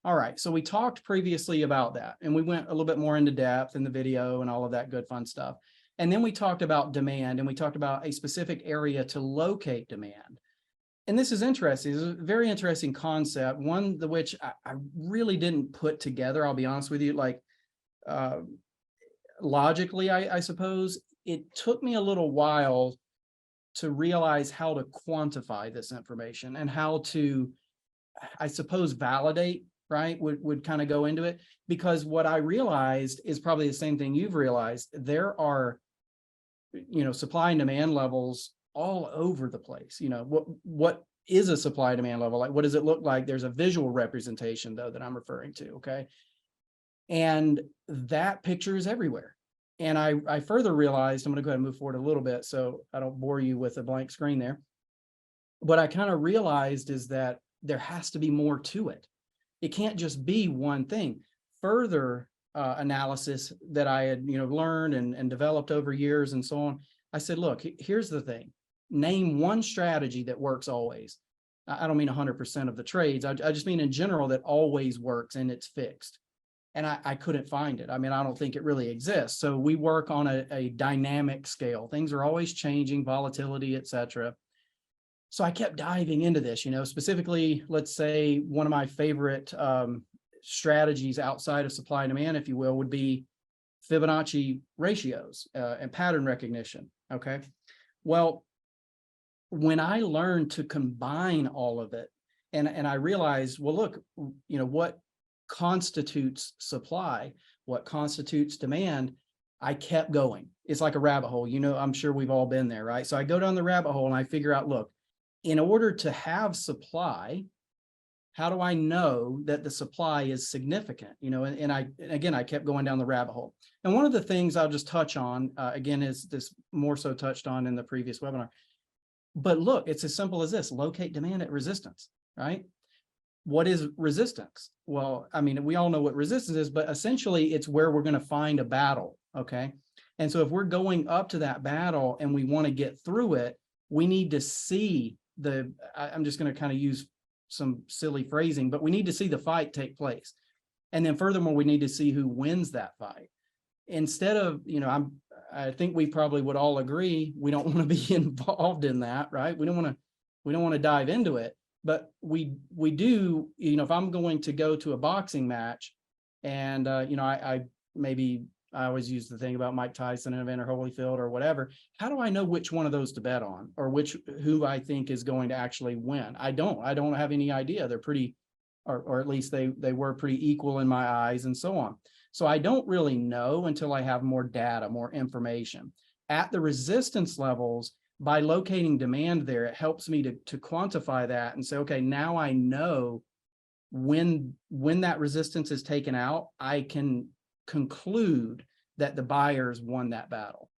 All right, so we talked previously about that, and we went a little bit more into depth in the video and all of that good fun stuff. And then we talked about demand, and we talked about a specific area to locate demand. And this is interesting. It's a very interesting concept, one which I really didn't put together, I'll be honest with you, like logically, I suppose. It took me a little while to realize how to quantify this information and how to, I suppose, validate, right, would kind of go into it, because what I realized is probably the same thing you've realized. There are, supply and demand levels all over the place. What is a supply demand level? Like, what does it look like? There's a visual representation, though, that I'm referring to, okay? And that picture is everywhere. And I further realized, I'm going to go ahead and move forward a little bit so I don't bore you with a blank screen there. What I kind of realized is that there has to be more to it. It can't just be one thing. Further analysis that I had learned and developed over years and so on, I said, look, here's the thing. Name one strategy that works always. I don't mean 100% of the trades. I just mean in general that always works and it's fixed. And I couldn't find it. I mean, I don't think it really exists. So we work on a dynamic scale. Things are always changing, volatility, et cetera. So I kept diving into this, specifically, let's say one of my favorite strategies outside of supply and demand, if you will, would be Fibonacci ratios and pattern recognition. Okay. Well, when I learned to combine all of it, and I realized, well, look, what constitutes supply, what constitutes demand, I kept going. It's like a rabbit hole. I'm sure we've all been there, right? So I go down the rabbit hole and I figure out, look, in order to have supply, how do I know that the supply is significant? And I kept going down the rabbit hole. And one of the things I'll just touch on, again, is this more so touched on in the previous webinar. But look, it's as simple as this: locate demand at resistance, right? What is resistance? Well, I mean, we all know what resistance is, but essentially it's where we're going to find a battle, okay? And so if we're going up to that battle and we want to get through it, we need to see I'm just going to kind of use some silly phrasing, but we need to see the fight take place. And then furthermore, we need to see who wins that fight. Instead of, I think we probably would all agree, we don't want to be involved in that, right? We don't want to dive into it. But we do, if I'm going to go to a boxing match and, I always use the thing about Mike Tyson and Evander Holyfield or whatever. How do I know which one of those to bet on, or who I think is going to actually win? I don't have any idea. They're pretty, or at least they were pretty equal in my eyes and so on. So I don't really know until I have more data, more information. At the resistance levels, by locating demand there, it helps me to quantify that and say, okay, now I know when that resistance is taken out, I can conclude that the buyers won that battle.